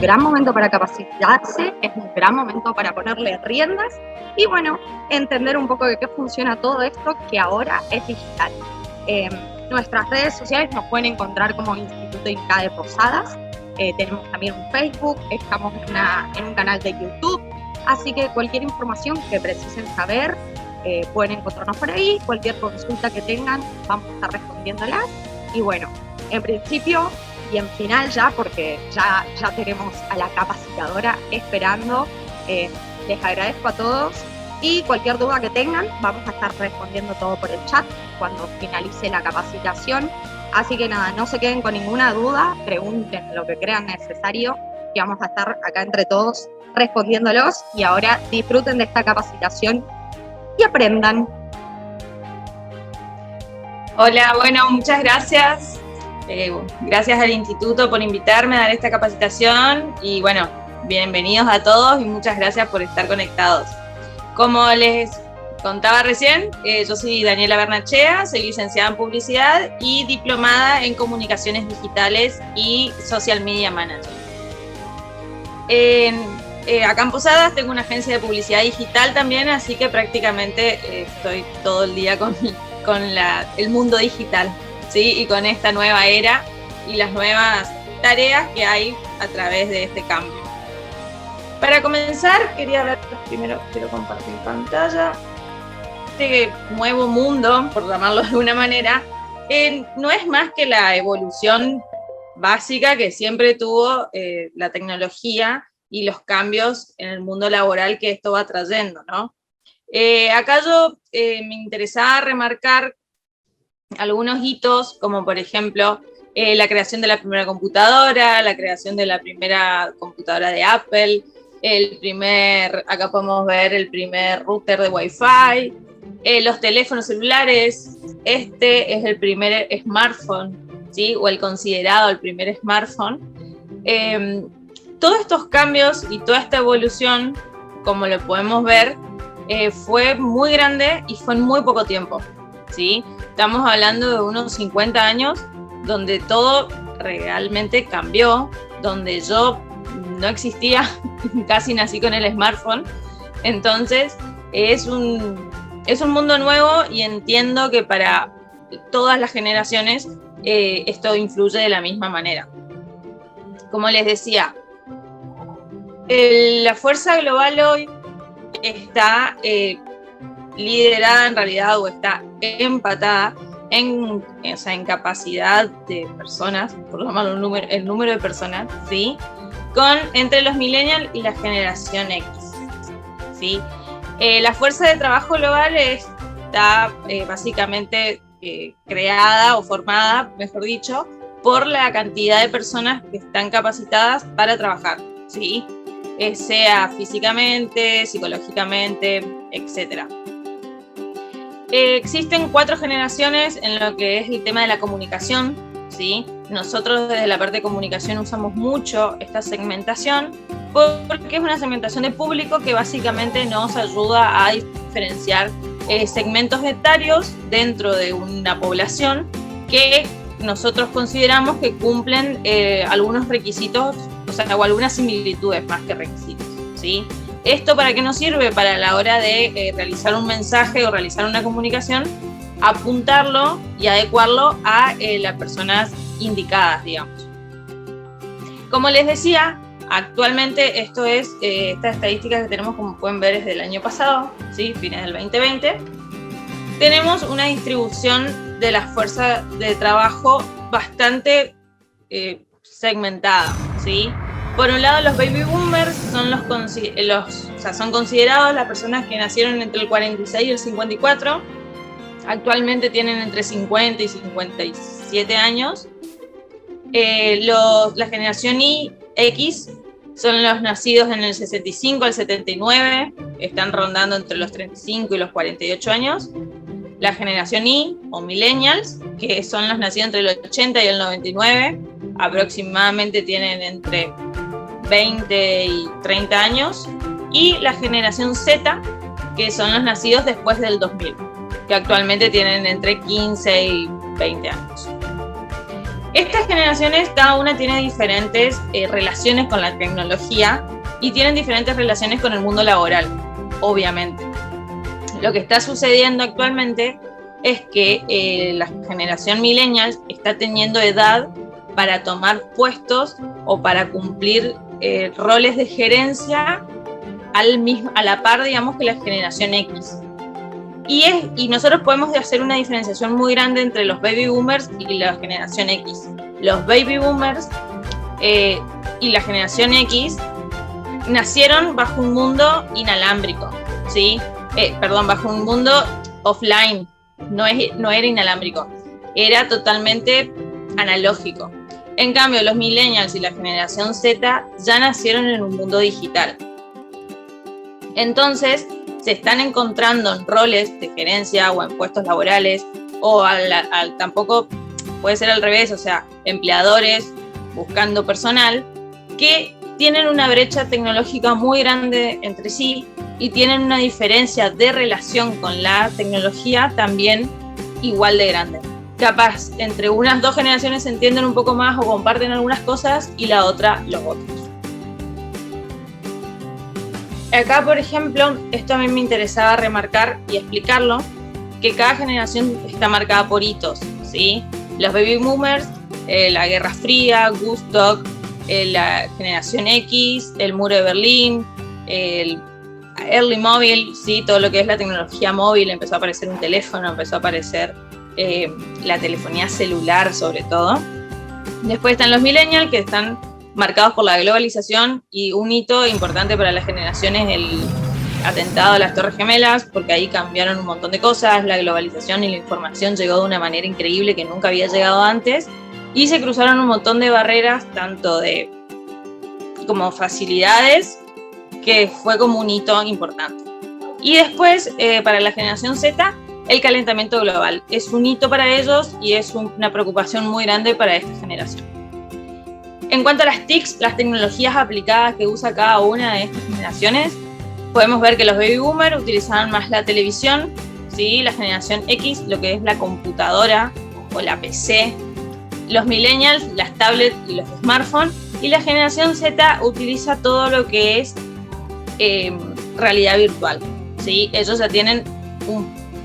gran momento para capacitarse, es un gran momento para ponerle riendas y bueno, entender un poco de qué funciona todo esto que ahora es digital. Nuestras redes sociales nos pueden encontrar como Instituto Inca de Posadas, tenemos también un Facebook, estamos en un canal de YouTube, así que cualquier información que precisen saber pueden encontrarnos por ahí, cualquier consulta que tengan vamos a estar respondiéndolas y bueno, en principio y en final ya, porque ya tenemos a la capacitadora esperando, les agradezco a todos y cualquier duda que tengan vamos a estar respondiendo todo por el chat cuando finalice la capacitación, así que nada, no se queden con ninguna duda, pregunten lo que crean necesario, que vamos a estar acá entre todos respondiéndolos y ahora disfruten de esta capacitación y aprendan. Hola, bueno, muchas gracias. Gracias al Instituto por invitarme a dar esta capacitación y bueno, bienvenidos a todos y muchas gracias por estar conectados. Como les contaba recién, yo soy Daniela Bernachea, soy licenciada en Publicidad y diplomada en Comunicaciones Digitales y Social Media Manager. Acá en Posadas tengo una agencia de publicidad digital también, así que prácticamente estoy todo el día con el mundo digital, ¿sí? Y con esta nueva era y las nuevas tareas que hay a través de este cambio. Para comenzar, quería ver, primero quiero compartir pantalla. Este nuevo mundo, por llamarlo de alguna manera, no es más que la evolución básica que siempre tuvo la tecnología y los cambios en el mundo laboral que esto va trayendo, ¿no? Acá yo me interesaba remarcar algunos hitos, como por ejemplo la creación de la primera computadora, la creación de la primera computadora de Apple, acá podemos ver el primer router de Wi-Fi, los teléfonos celulares, este es el primer smartphone, ¿sí? O el considerado el primer smartphone. Todos estos cambios y toda esta evolución, como lo podemos ver, fue muy grande y fue en muy poco tiempo, ¿sí? Estamos hablando de unos 50 años donde todo realmente cambió, donde yo no existía, casi nací con el smartphone, entonces es un mundo nuevo y entiendo que para todas las generaciones esto influye de la misma manera. Como les decía, la fuerza global hoy está liderada en realidad o está empatada en capacidad de personas, por llamarlo el número de personas, ¿sí? Entre los millennials y la generación X, ¿sí? La fuerza de trabajo global está básicamente creada o formada, mejor dicho, por la cantidad de personas que están capacitadas para trabajar, ¿sí? Sea físicamente, psicológicamente, etc. Existen 4 generaciones en lo que es el tema de la comunicación, ¿sí? Nosotros desde la parte de comunicación usamos mucho esta segmentación porque es una segmentación de público que básicamente nos ayuda a diferenciar segmentos etarios dentro de una población que nosotros consideramos que cumplen algunos requisitos, o algunas similitudes más que requisitos, ¿sí? ¿Esto para qué nos sirve? Para la hora de realizar un mensaje o realizar una comunicación, apuntarlo y adecuarlo a las personas indicadas, digamos. Como les decía, actualmente esto es, estas estadísticas que tenemos, como pueden ver, es del año pasado, ¿sí? Fines del 2020. Tenemos una distribución de la fuerza de trabajo bastante segmentada, ¿sí? Por un lado, los baby boomers son son considerados las personas que nacieron entre el 46 y el 54. Actualmente tienen entre 50 y 57 años. La generación X son los nacidos en el 65 al 79, están rondando entre los 35 y los 48 años. La generación Y, o millennials, que son los nacidos entre el 80 y el 99, aproximadamente tienen entre 20 y 30 años. Y la generación Z, que son los nacidos después del 2000, que actualmente tienen entre 15 y 20 años. Estas generaciones, cada una tiene diferentes relaciones con la tecnología y tienen diferentes relaciones con el mundo laboral, obviamente. Lo que está sucediendo actualmente es que la generación millennial está teniendo edad para tomar puestos o para cumplir roles de gerencia a la par, digamos, que la generación X. Y nosotros podemos hacer una diferenciación muy grande entre los baby boomers y la generación X. Los baby boomers y la generación X nacieron bajo un mundo inalámbrico, ¿sí? Bajo un mundo offline, no era inalámbrico, era totalmente analógico. En cambio, los millennials y la generación Z ya nacieron en un mundo digital. Entonces, se están encontrando en roles de gerencia o en puestos laborales, o tampoco puede ser al revés, o sea, empleadores buscando personal que tienen una brecha tecnológica muy grande entre sí y tienen una diferencia de relación con la tecnología también igual de grande. Capaz, entre unas dos generaciones se entienden un poco más o comparten algunas cosas y la otra los otros. Acá, por ejemplo, esto a mí me interesaba remarcar y explicarlo, que cada generación está marcada por hitos, ¿sí? Los baby boomers, la Guerra Fría, Woodstock, la generación X, el muro de Berlín, el early mobile, ¿sí? Todo lo que es la tecnología móvil, empezó a aparecer un teléfono, empezó a aparecer la telefonía celular sobre todo. Después están los millennials, que están marcados por la globalización, y un hito importante para las generaciones, el atentado a las Torres Gemelas, porque ahí cambiaron un montón de cosas, la globalización y la información llegó de una manera increíble que nunca había llegado antes, y se cruzaron un montón de barreras, tanto de como facilidades, que fue como un hito importante. Y después, para la generación Z, el calentamiento global es un hito para ellos y es una preocupación muy grande para esta generación. En cuanto a las TICs, las tecnologías aplicadas que usa cada una de estas generaciones, podemos ver que los baby boomers utilizaban más la televisión, ¿sí? La generación X, lo que es la computadora o la PC, los millennials, las tablets y los smartphones, y la generación Z utiliza todo lo que es realidad virtual, ¿sí? Ellos ya tienen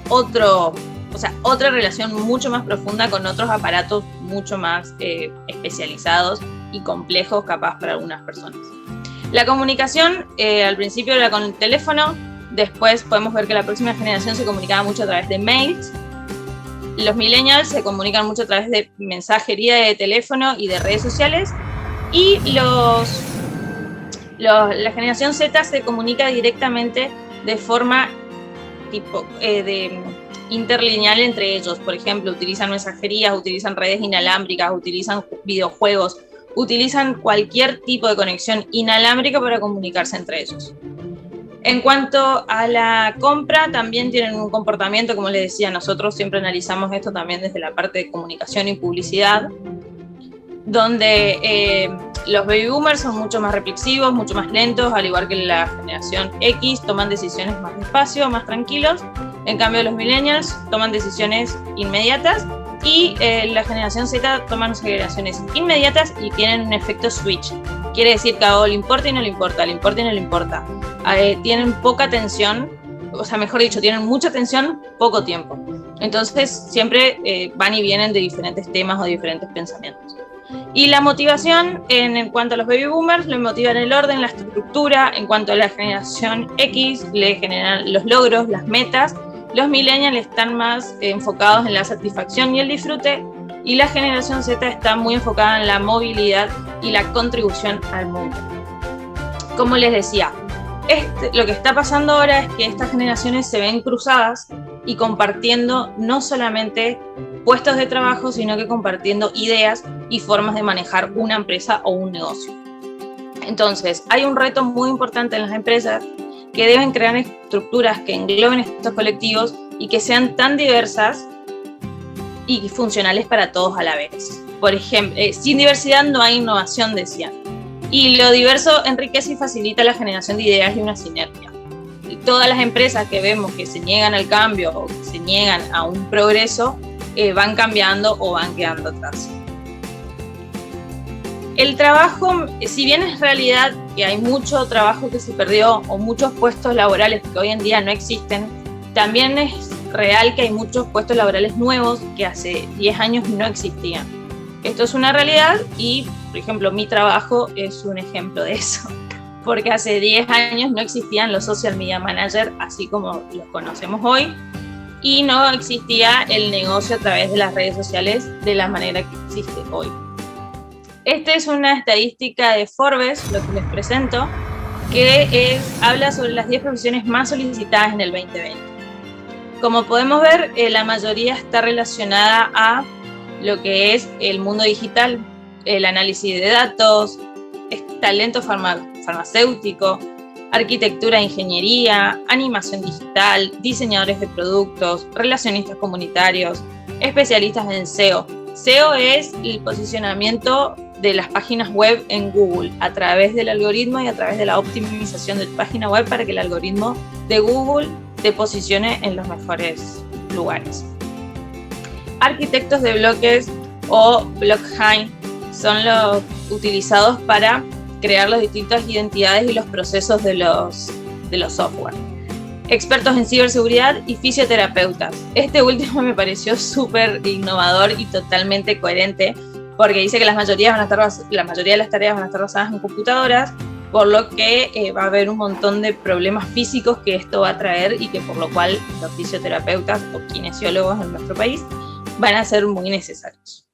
otra relación mucho más profunda con otros aparatos mucho más especializados y complejos, capaz para algunas personas. La comunicación, al principio era con el teléfono, después podemos ver que la próxima generación se comunicaba mucho a través de mails. Los millennials se comunican mucho a través de mensajería de teléfono y de redes sociales, y la generación Z se comunica directamente de forma de interlineal entre ellos. Por ejemplo, utilizan mensajerías, utilizan redes inalámbricas, utilizan videojuegos, utilizan cualquier tipo de conexión inalámbrica para comunicarse entre ellos. En cuanto a la compra, también tienen un comportamiento, como les decía, nosotros siempre analizamos esto también desde la parte de comunicación y publicidad, donde los baby boomers son mucho más reflexivos, mucho más lentos, al igual que la generación X, toman decisiones más despacio, más tranquilos. En cambio, los millennials toman decisiones inmediatas, y la generación Z toman generaciones inmediatas y tienen un efecto switch. Quiere decir que a le importa y no le importa, le importa y no le importa. Tienen poca atención, o sea, mejor dicho, tienen mucha atención, poco tiempo. Entonces, siempre van y vienen de diferentes temas o de diferentes pensamientos. Y la motivación, en cuanto a los baby boomers, le motivan el orden, la estructura. En cuanto a la generación X, le generan los logros, las metas. Los millennials están más enfocados en la satisfacción y el disfrute, y la generación Z está muy enfocada en la movilidad y la contribución al mundo. Como les decía, lo que está pasando ahora es que estas generaciones se ven cruzadas y compartiendo no solamente puestos de trabajo, sino que compartiendo ideas y formas de manejar una empresa o un negocio. Entonces, hay un reto muy importante en las empresas, que deben crear estructuras que engloben estos colectivos y que sean tan diversas y funcionales para todos a la vez. Por ejemplo, sin diversidad no hay innovación, decían. Y lo diverso enriquece y facilita la generación de ideas y una sinergia. Y todas las empresas que vemos que se niegan al cambio o que se niegan a un progreso, van cambiando o van quedando atrás. El trabajo, si bien es realidad que hay mucho trabajo que se perdió o muchos puestos laborales que hoy en día no existen, también es real que hay muchos puestos laborales nuevos que hace 10 años no existían. Esto es una realidad y, por ejemplo, mi trabajo es un ejemplo de eso, porque hace 10 años no existían los social media managers así como los conocemos hoy y no existía el negocio a través de las redes sociales de la manera que existe hoy. Esta es una estadística de Forbes, lo que les presento, que habla sobre las 10 profesiones más solicitadas en el 2020. Como podemos ver, la mayoría está relacionada a lo que es el mundo digital, el análisis de datos, talento farmacéutico, arquitectura e ingeniería, animación digital, diseñadores de productos, relacionistas comunitarios, especialistas en SEO. SEO es el posicionamiento de las páginas web en Google a través del algoritmo y a través de la optimización de tu página web para que el algoritmo de Google te posicione en los mejores lugares. Arquitectos de bloques o blockchain son los utilizados para crear las distintas identidades y los procesos de los software. Expertos en ciberseguridad y fisioterapeutas. Este último me pareció súper innovador y totalmente coherente porque dice que la mayoría de las tareas van a estar basadas en computadoras, por lo que va a haber un montón de problemas físicos que esto va a traer y que por lo cual los fisioterapeutas o kinesiólogos en nuestro país van a ser muy necesarios.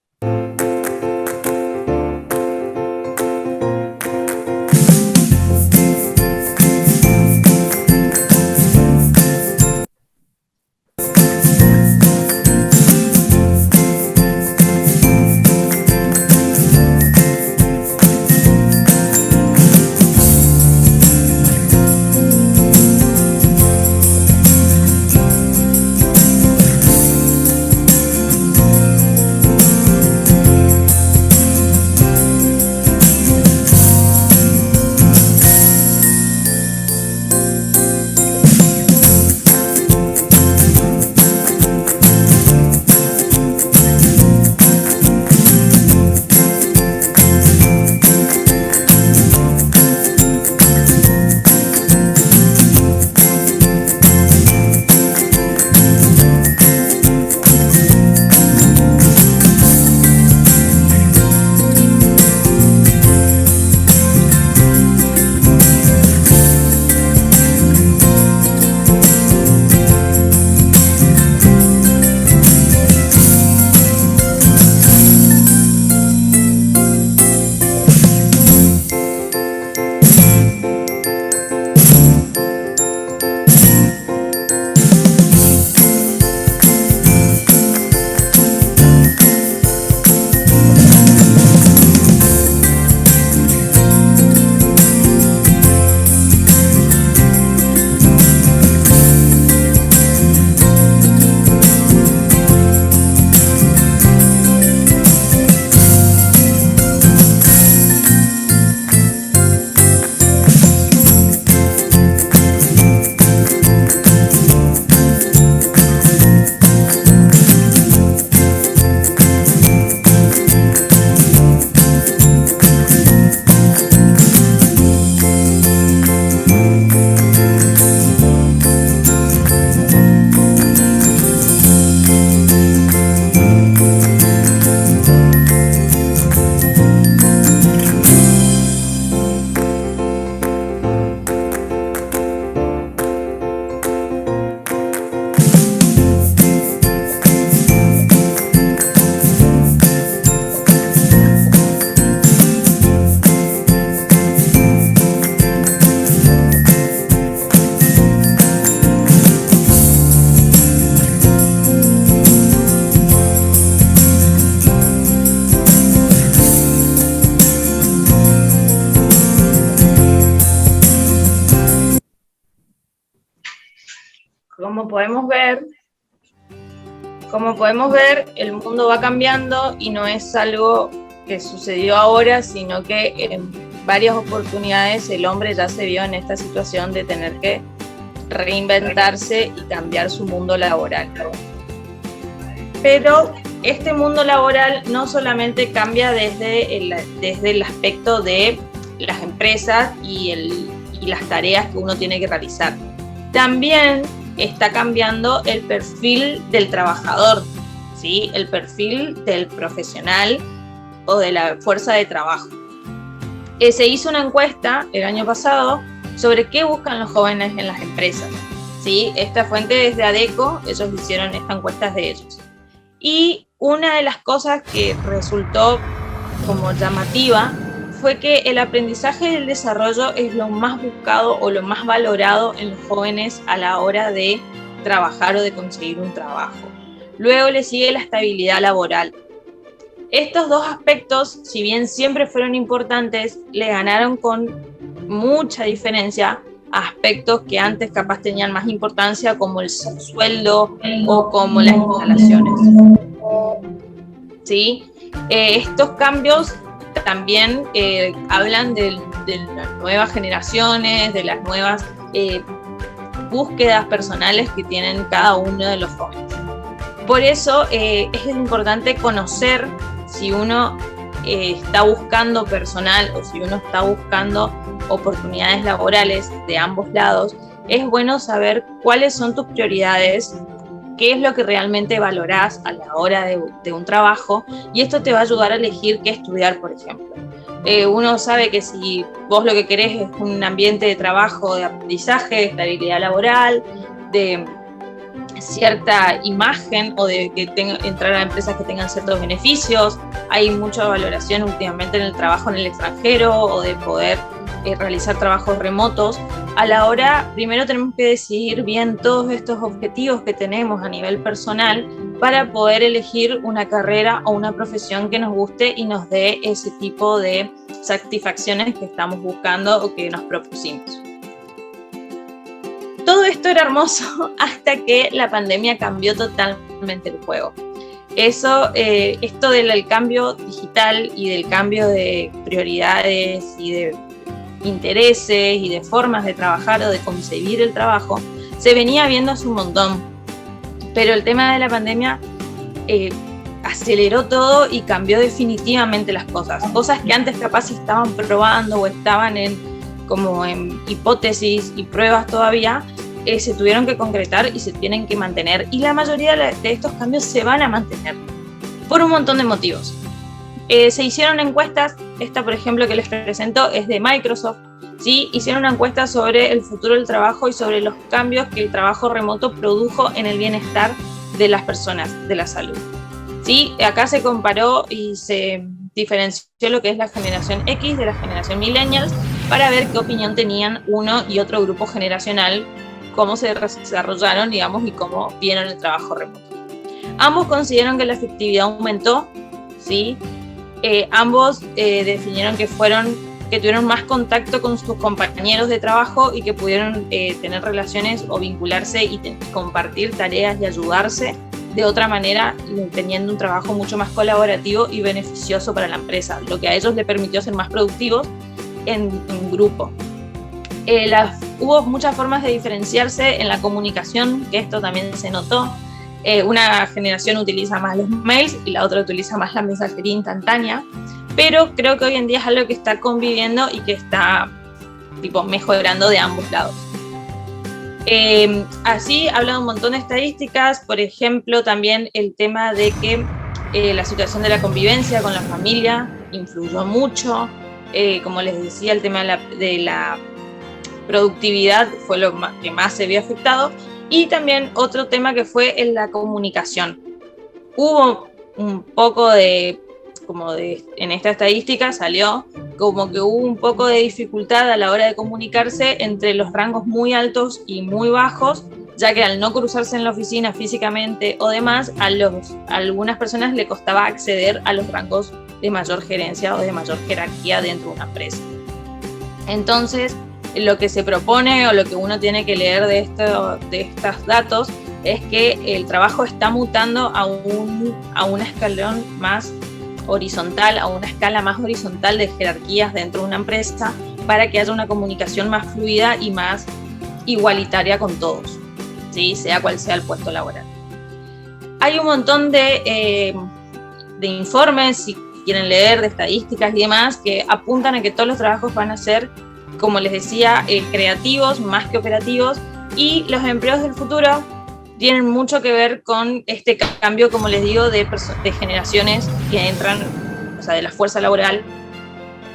Como podemos ver, el mundo va cambiando y no es algo que sucedió ahora, sino que en varias oportunidades el hombre ya se vio en esta situación de tener que reinventarse y cambiar su mundo laboral. Pero este mundo laboral no solamente cambia desde el aspecto de las empresas y las tareas que uno tiene que realizar. También está cambiando el perfil del trabajador, ¿sí? El perfil del profesional o de la fuerza de trabajo. Se hizo una encuesta el año pasado sobre qué buscan los jóvenes en las empresas, ¿sí? Esta fuente es de ADECO, ellos hicieron esta encuesta de ellos. Y una de las cosas que resultó como llamativa fue que el aprendizaje y el desarrollo es lo más buscado o lo más valorado en los jóvenes a la hora de trabajar o de conseguir un trabajo. Luego le sigue la estabilidad laboral. Estos dos aspectos, si bien siempre fueron importantes, le ganaron con mucha diferencia a aspectos que antes capaz tenían más importancia, como el sueldo o como las instalaciones. ¿Sí? Estos cambios también hablan de las nuevas generaciones, de las nuevas búsquedas personales que tienen cada uno de los jóvenes. Por eso es importante conocer si uno está buscando personal o si uno está buscando oportunidades laborales de ambos lados. Es bueno saber cuáles son tus prioridades, qué es lo que realmente valorás a la hora de un trabajo, y esto te va a ayudar a elegir qué estudiar, por ejemplo. Uno sabe que si vos lo que querés es un ambiente de trabajo, de aprendizaje, de estabilidad laboral, de cierta imagen o de que entrar a empresas que tengan ciertos beneficios, hay mucha valoración últimamente en el trabajo en el extranjero o de poder realizar trabajos remotos. A la hora, primero tenemos que decidir bien todos estos objetivos que tenemos a nivel personal para poder elegir una carrera o una profesión que nos guste y nos dé ese tipo de satisfacciones que estamos buscando o que nos propusimos. Todo esto era hermoso hasta que la pandemia cambió totalmente el juego. Esto del cambio digital y del cambio de prioridades y de intereses y de formas de trabajar o de concebir el trabajo se venía viendo hace un montón, pero el tema de la pandemia aceleró todo y cambió definitivamente las cosas que antes capaz estaban probando o estaban en hipótesis y pruebas todavía, se tuvieron que concretar y se tienen que mantener, y la mayoría de estos cambios se van a mantener por un montón de motivos. Se hicieron encuestas, esta por ejemplo que les presento es de Microsoft, ¿sí? Hicieron una encuesta sobre el futuro del trabajo y sobre los cambios que el trabajo remoto produjo en el bienestar de las personas, de la salud, ¿sí? Acá se comparó y se diferenció lo que es la generación X de la generación Millennials para ver qué opinión tenían uno y otro grupo generacional, cómo se desarrollaron, digamos, y cómo vieron el trabajo remoto. Ambos consideraron que la efectividad aumentó, ¿sí? Ambos definieron que tuvieron más contacto con sus compañeros de trabajo y que pudieron tener relaciones o vincularse y compartir tareas y ayudarse de otra manera, teniendo un trabajo mucho más colaborativo y beneficioso para la empresa, lo que a ellos les permitió ser más productivos en grupo. Hubo muchas formas de diferenciarse en la comunicación, que esto también se notó. Una generación utiliza más los mails y la otra utiliza más la mensajería instantánea, pero creo que hoy en día es algo que está conviviendo y que está mejorando de ambos lados. Así hablan un montón de estadísticas, por ejemplo también el tema de que la situación de la convivencia con la familia influyó mucho, como les decía, el tema de la productividad fue lo que más se vio afectado. Y también otro tema que fue en la comunicación. Hubo un poco en esta estadística salió como que hubo un poco de dificultad a la hora de comunicarse entre los rangos muy altos y muy bajos, ya que al no cruzarse en la oficina físicamente o demás, a algunas personas le costaba acceder a los rangos de mayor gerencia o de mayor jerarquía dentro de una empresa. Entonces, lo que se propone o lo que uno tiene que leer de estos datos es que el trabajo está mutando a un escalón más horizontal, a una escala más horizontal de jerarquías dentro de una empresa para que haya una comunicación más fluida y más igualitaria con todos, ¿sí? Sea cual sea el puesto laboral. Hay un montón de informes, si quieren leer, de estadísticas y demás, que apuntan a que todos los trabajos van a ser, como les decía, creativos más que operativos, y los empleos del futuro tienen mucho que ver con este cambio, como les digo, de generaciones que entran, o sea, de la fuerza laboral,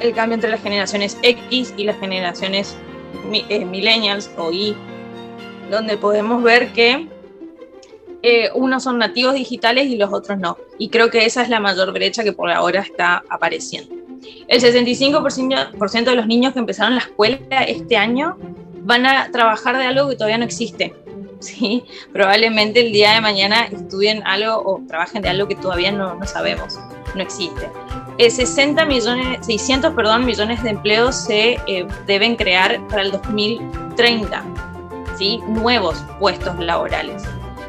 el cambio entre las generaciones X y las generaciones millennials o Y, donde podemos ver que unos son nativos digitales y los otros no. Y creo que esa es la mayor brecha que por ahora está apareciendo. El 65% de los niños que empezaron la escuela este año van a trabajar de algo que todavía no existe. ¿Sí? Probablemente el día de mañana estudien algo o trabajen de algo que todavía no sabemos, no existe. 600 millones de empleos se deben crear para el 2030, ¿sí? Nuevos puestos laborales.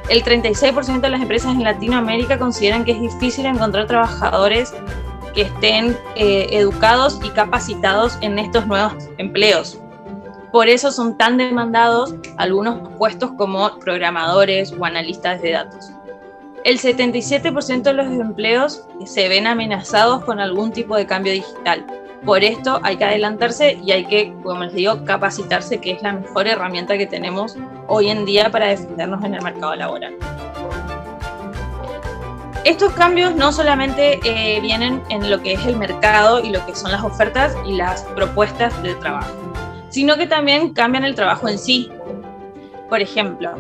El 36% de las empresas en Latinoamérica consideran que es difícil encontrar trabajadores que estén educados y capacitados en estos nuevos empleos. Por eso son tan demandados algunos puestos como programadores o analistas de datos. El 77% de los empleos se ven amenazados con algún tipo de cambio digital. Por esto hay que adelantarse y hay que, como les digo, capacitarse, que es la mejor herramienta que tenemos hoy en día para defendernos en el mercado laboral. Estos cambios no solamente vienen en lo que es el mercado y lo que son las ofertas y las propuestas de trabajo, sino que también cambian el trabajo en sí. Por ejemplo,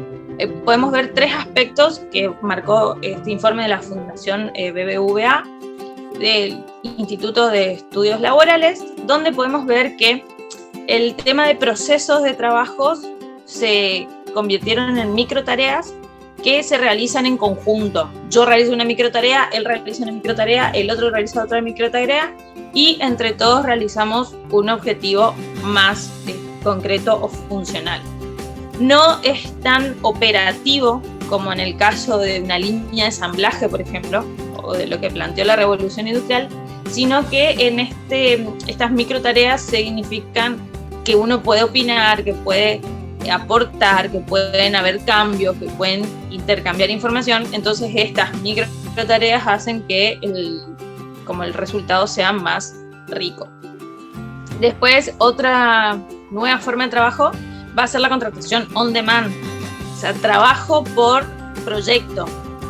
podemos ver 3 aspectos que marcó este informe de la Fundación BBVA, del Instituto de Estudios Laborales, donde podemos ver que el tema de procesos de trabajos se convirtieron en microtareas que se realizan en conjunto. Yo realizo una microtarea, él realiza una microtarea, el otro realiza otra microtarea, y entre todos realizamos un objetivo más concreto o funcional. No es tan operativo como en el caso de una línea de ensamblaje, por ejemplo, o de lo que planteó la Revolución Industrial, sino que en estas microtareas significan que uno puede opinar, que puede aportar, que pueden haber cambios, que pueden intercambiar información. Entonces estas microtareas hacen que el resultado sea más rico. Después, otra nueva forma de trabajo va a ser la contratación on demand, o sea, trabajo por proyecto,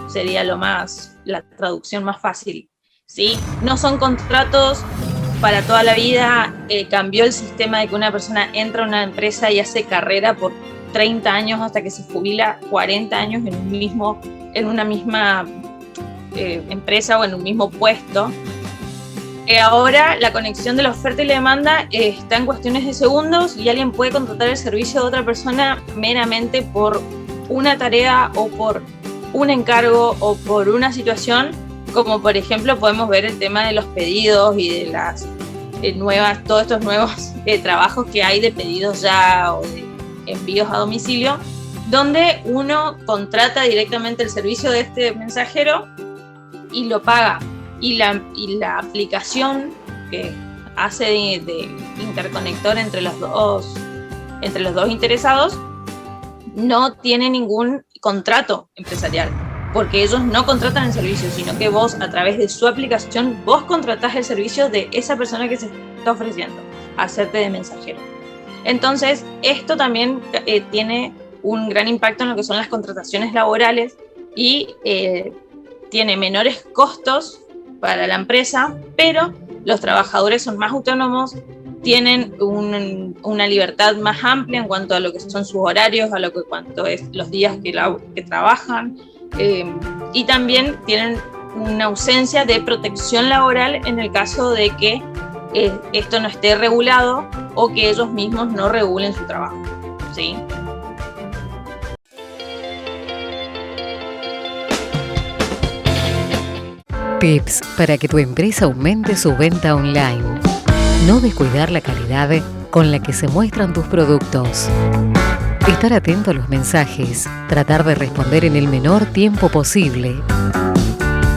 sería la traducción más fácil, ¿sí? No son contratos para toda la vida. Cambió el sistema de que una persona entra a una empresa y hace carrera por 30 años hasta que se jubila, 40 años en una misma empresa o en un mismo puesto. Ahora la conexión de la oferta y la demanda está en cuestiones de segundos y alguien puede contratar el servicio de otra persona meramente por una tarea o por un encargo o por una situación, como por ejemplo podemos ver el tema de los pedidos y de las todos estos nuevos trabajos que hay de pedidos ya o de envíos a domicilio, donde uno contrata directamente el servicio de este mensajero y lo paga. Y la aplicación que hace de interconector entre los dos interesados no tiene ningún contrato empresarial, porque ellos no contratan el servicio, sino que vos, a través de su aplicación, vos contratás el servicio de esa persona que se está ofreciendo a hacerte de mensajero. Entonces, esto también tiene un gran impacto en lo que son las contrataciones laborales y tiene menores costos para la empresa, pero los trabajadores son más autónomos, tienen una libertad más amplia en cuanto a lo que son sus horarios, cuanto es los días que trabajan, y también tienen una ausencia de protección laboral en el caso de que esto no esté regulado o que ellos mismos no regulen su trabajo, ¿sí? Tips para que tu empresa aumente su venta online. No descuidar la calidad con la que se muestran tus productos. Estar atento a los mensajes. Tratar de responder en el menor tiempo posible.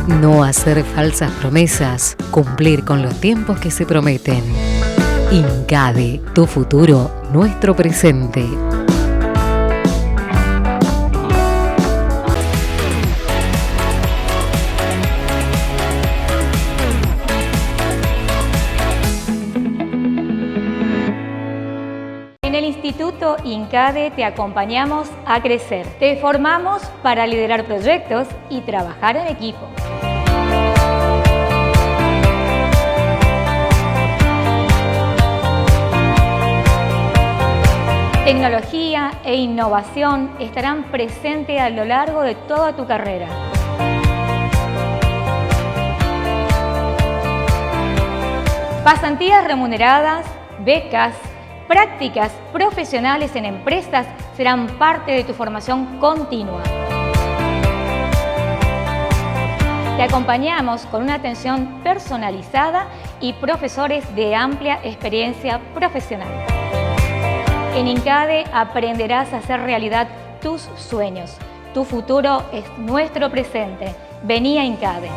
No hacer falsas promesas. Cumplir con los tiempos que se prometen. Incade, tu futuro, nuestro presente. Instituto INCADE te acompañamos a crecer. Te formamos para liderar proyectos y trabajar en equipo. Tecnología e innovación estarán presentes a lo largo de toda tu carrera. Pasantías remuneradas, becas, prácticas profesionales en empresas serán parte de tu formación continua. Te acompañamos con una atención personalizada y profesores de amplia experiencia profesional. En INCADE aprenderás a hacer realidad tus sueños. Tu futuro es nuestro presente. Vení a INCADE.